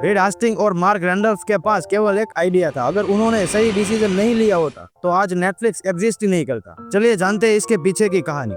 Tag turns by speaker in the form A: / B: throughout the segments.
A: Read Hastings और mark रैंडल्फ के पास केवल एक आइडिया था। अगर उन्होंने सही डिसीजन नहीं लिया होता तो आज नेटफ्लिक्स एग्जिस्ट ही नहीं करता। चलिए जानते हैं इसके पीछे की कहानी।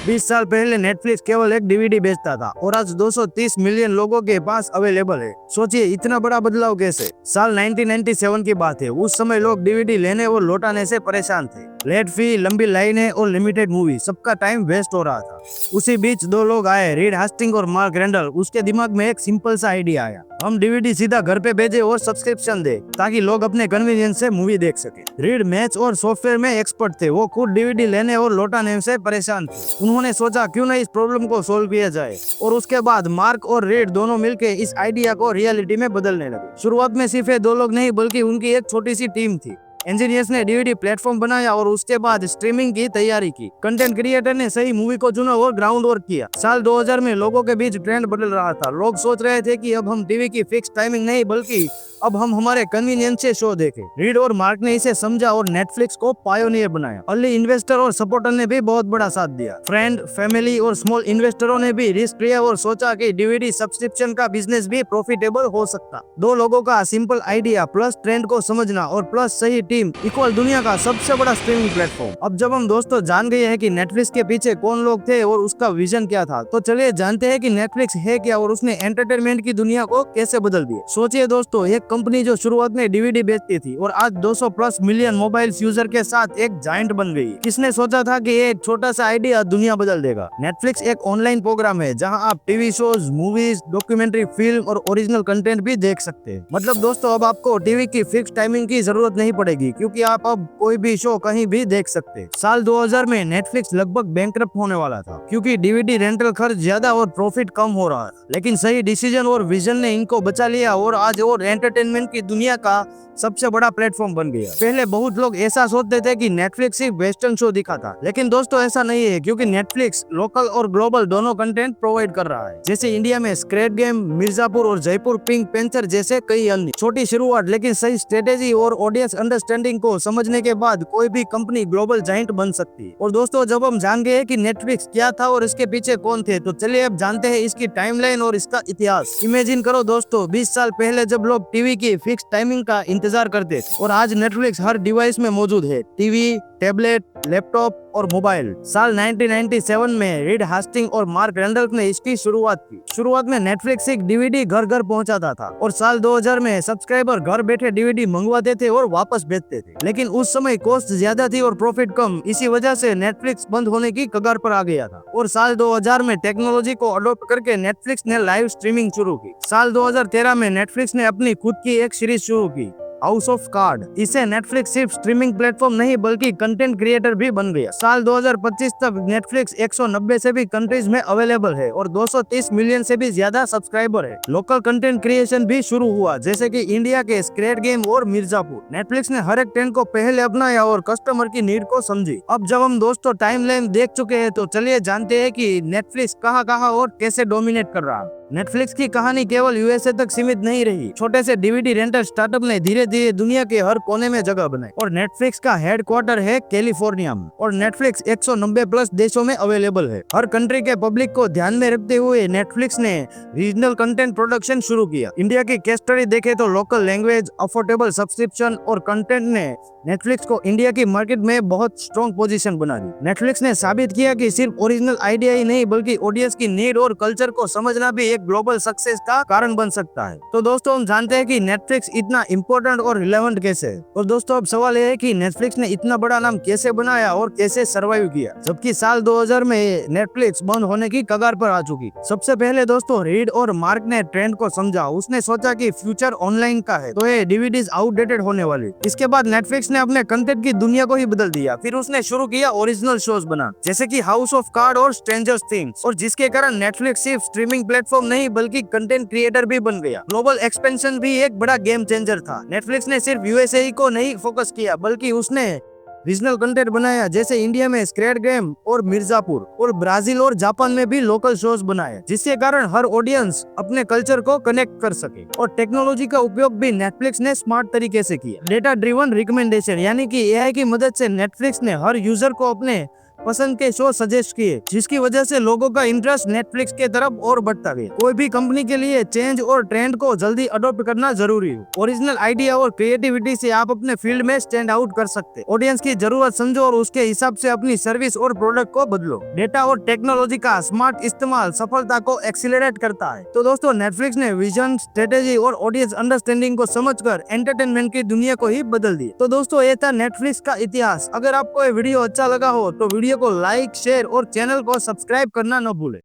A: 20 साल पहले नेटफ्लिक्स केवल एक डीवीडी बेचता था और आज 230 मिलियन लोगों के पास अवेलेबल है। सोचिए इतना बड़ा बदलाव कैसे। साल 1997 की बात है। उस समय लोग डीवीडी लेने और लौटाने से परेशान थे। लेट फी, लंबी लाइनें और लिमिटेड मूवी, सबका टाइम वेस्ट हो रहा था। उसी बीच दो लोग आए, रीड हास्टिंग और मार्क रेंडल। उसके दिमाग में एक सिंपल सा आइडिया आया, हम डीवीडी सीधा घर पे भेजे और सब्सक्रिप्शन दे ताकि लोग अपने कन्वीनियंस से मूवी देख सके। रीड मैथ्स और सॉफ्टवेयर में एक्सपर्ट थे। वो खुद डीवीडी लेने और लौटाने से परेशान थे। उन्होंने सोचा क्यों नहीं इस प्रॉब्लम को सोल्व किया जाए, और उसके बाद मार्क और रीड दोनों मिलकर इस आइडिया को रियलिटी में बदलने लगे। शुरुआत में सिर्फ ये दो लोग नहीं बल्कि उनकी एक छोटी सी टीम थी। इंजीनियर्स ने डीवीडी प्लेटफॉर्म बनाया और उसके बाद स्ट्रीमिंग की तैयारी की। कंटेंट क्रिएटर ने सही मूवी को चुना और ग्राउंड वर्क किया। साल 2000 में लोगों के बीच ट्रेंड बदल रहा था। लोग सोच रहे थे कि अब हम टीवी की फिक्स टाइमिंग नहीं बल्कि अब हम हमारे कन्वीनियंस से शो देखें। रीड और मार्क ने इसे समझा और नेटफ्लिक्स को पायोनियर बनाया। अर्ली इन्वेस्टर और सपोर्टर ने भी बहुत बड़ा साथ दिया। फ्रेंड, फैमिली और स्मॉल इन्वेस्टरों ने भी रिस्क लिया और सोचा कि डीवीडी सब्सक्रिप्शन का बिजनेस भी प्रॉफिटेबल हो सकता। दो लोगों का सिंपल आइडिया प्लस ट्रेंड को समझना और प्लस सही टीम इक्वल दुनिया का सबसे बड़ा स्ट्रीमिंग प्लेटफॉर्म। अब जब हम दोस्तों जान गए हैं कि नेटफ्लिक्स के पीछे कौन लोग थे और उसका विजन क्या था, तो चलिए जानते हैं कि नेटफ्लिक्स है क्या और उसने एंटरटेनमेंट की दुनिया को कैसे बदल दिया। सोचिए दोस्तों, एक कंपनी जो शुरुआत में डीवीडी बेचती थी और आज 200 प्लस मिलियन मोबाइल यूजर के साथ एक जायंट बन गई। किसने सोचा था कि एक छोटा सा आइडिया दुनिया बदल देगा। नेटफ्लिक्स एक ऑनलाइन प्रोग्राम है जहां आप TV shows, movies, documentary, film और ओरिजिनल कंटेंट भी देख सकते हैं। मतलब दोस्तों, अब आपको टीवी की फिक्स टाइमिंग की जरूरत नहीं पड़ेगी क्योंकि आप अब कोई भी शो कहीं भी देख सकते हैं। साल 2000 में नेटफ्लिक्स लगभग बैंकरप्ट होने वाला था क्योंकि डीवीडी रेंटल खर्च ज्यादा और प्रॉफिट कम हो रहा था। लेकिन सही डिसीजन और विजन ने इनको बचा लिया और आज और एंटरटेनमेंट की दुनिया का सबसे बड़ा प्लेटफॉर्म बन गया। पहले बहुत लोग ऐसा सोचते थे कि नेटफ्लिक्स सिर्फ वेस्टर्न शो दिखाता, लेकिन दोस्तों ऐसा नहीं है क्योंकि नेटफ्लिक्स लोकल और ग्लोबल दोनों कंटेंट प्रोवाइड कर रहा है। जैसे इंडिया में स्क्वैड गेम, मिर्जापुर और जयपुर पिंक पैंथर जैसे कई अन्य। छोटी शुरुआत लेकिन सही स्ट्रेटेजी और ऑडियंस अंडरस्टैंडिंग को समझने के बाद कोई भी कंपनी ग्लोबल जाइंट बन सकती है। और दोस्तों, जब हम जान गए कि नेटफ्लिक्स क्या था और इसके पीछे कौन थे, तो चलिए अब जानते हैं इसकी टाइमलाइन और इसका इतिहास। इमेजिन करो दोस्तों, 20 साल पहले जब लोग टीवी की फिक्स टाइमिंग का इंतजार करते थे और आज नेटफ्लिक्स हर डिवाइस में मौजूद है। टीवी, टैबलेट, लैपटॉप और मोबाइल। साल 1997 में रीड हास्टिंग और मार्क रेंडल्फ ने इसकी शुरुआत की। शुरुआत में नेटफ्लिक्स एक डीवीडी घर घर पहुंचाता था और साल 2000 में सब्सक्राइबर घर बैठे डीवीडी मंगवाते थे और वापस भेजते थे। लेकिन उस समय कॉस्ट ज्यादा थी और प्रॉफिट कम। इसी वजह से नेटफ्लिक्स बंद होने की कगार पर आ गया था। और साल 2000 में टेक्नोलॉजी को अडॉप्ट करके नेटफ्लिक्स ने लाइव स्ट्रीमिंग शुरू की। साल 2013 में नेटफ्लिक्स ने अपनी खुद की एक सीरीज शुरू की, हाउस ऑफ कार्ड। इसे नेटफ्लिक्स सिर्फ स्ट्रीमिंग प्लेटफॉर्म नहीं बल्कि कंटेंट क्रिएटर भी बन गया। साल 2025 तक नेटफ्लिक्स 190 से भी कंट्रीज में अवेलेबल है और 230 मिलियन से भी ज्यादा सब्सक्राइबर है। लोकल कंटेंट क्रिएशन भी शुरू हुआ जैसे कि इंडिया के स्क्वैड गेम और मिर्जापुर। नेटफ्लिक्स ने हर एक ट्रेंड को पहले अपनाया और कस्टमर की नीड को समझी। अब जब हम दोस्तों टाइमलाइन देख चुके हैं तो चलिए जानते हैं कि नेटफ्लिक्स कहां और कैसे डोमिनेट कर रहा है। नेटफ्लिक्स की कहानी केवल यूएसए तक सीमित नहीं रही। छोटे से डीवीडी रेंटल स्टार्टअप ने धीरे धीरे दुनिया के हर कोने में जगह बनाई और नेटफ्लिक्स का हेडक्वार्टर है कैलिफोर्निया में और नेटफ्लिक्स 190 प्लस देशों में अवेलेबल है। हर कंट्री के पब्लिक को ध्यान में रखते हुए नेटफ्लिक्स ने रीजनल कंटेंट प्रोडक्शन शुरू किया। इंडिया की केस स्टडी देखे तो लोकल लैंग्वेज, अफोर्डेबल सब्सक्रिप्शन और कंटेंट ने नेटफ्लिक्स को इंडिया की मार्केट में बहुत स्ट्रॉन्ग पोजीशन बना दी। नेटफ्लिक्स ने साबित किया कि सिर्फ ओरिजिनल आइडिया ही नहीं बल्कि ऑडियंस की नीड और कल्चर को समझना भी एक ग्लोबल सक्सेस का कारण बन सकता है। तो दोस्तों, हम जानते हैं कि नेटफ्लिक्स इतना इम्पोर्टेंट और रिलेवेंट कैसे है। और दोस्तों, अब सवाल यह है कि नेटफ्लिक्स ने इतना बड़ा नाम कैसे बनाया और कैसे सर्वाइव किया जबकि साल 2000 में नेटफ्लिक्स बंद होने की कगार पर आ चुकी। सबसे पहले दोस्तों, रीड और मार्क ने ट्रेंड को समझा। उसने सोचा कि फ्यूचर ऑनलाइन का है तो ये डीवीडीज आउटडेटेड होने वाली। इसके बाद नेटफ्लिक्स ने अपने कंटेंट की दुनिया को ही बदल दिया। फिर उसने शुरू किया ओरिजिनल शोज बना जैसे कि हाउस ऑफ कार्ड और स्ट्रेंजर थिंग्स, और जिसके कारण नेटफ्लिक्स सिर्फ स्ट्रीमिंग प्लेटफॉर्म नहीं बल्कि कंटेंट क्रिएटर भी बन गया। ग्लोबल एक्सपेंशन भी एक बड़ा गेम चेंजर था। नेटफ्लिक्स ने सिर्फ यूएसए को नहीं फोकस किया बल्कि उसने रीजनल कंटेंट बनाया जैसे इंडिया में स्क्वैड गेम और मिर्जापुर, और ब्राजील और जापान में भी लोकल शोज बनाए जिसके कारण हर ऑडियंस अपने कल्चर को कनेक्ट कर सके। और टेक्नोलॉजी का उपयोग भी नेटफ्लिक्स ने स्मार्ट तरीके से किया। डेटा ड्रिवन रिकमेंडेशन यानी कि एआई की मदद से नेटफ्लिक्स ने हर यूजर को अपने पसंद के शो सजेस्ट किए, जिसकी वजह से लोगों का इंटरेस्ट नेटफ्लिक्स के तरफ और बढ़ता गया। कोई भी कंपनी के लिए चेंज और ट्रेंड को जल्दी अडॉप्ट करना जरूरी है। ओरिजिनल आइडिया और क्रिएटिविटी से आप अपने फील्ड में स्टैंड आउट कर सकते हैं। ऑडियंस की जरूरत समझो और उसके हिसाब से अपनी सर्विस और प्रोडक्ट को बदलो। डेटा और टेक्नोलॉजी का स्मार्ट इस्तेमाल सफलता को एक्सीलरेट करता है। तो दोस्तों, नेटफ्लिक्स ने विजन, स्ट्रेटेजी और ऑडियंस अंडरस्टैंडिंग को समझकर एंटरटेनमेंट की दुनिया को ही बदल दी। तो दोस्तों, ये था नेटफ्लिक्स का इतिहास। अगर आपको ये वीडियो अच्छा लगा हो तो वीडियो को लाइक, शेयर और चैनल को सब्सक्राइब करना न भूले।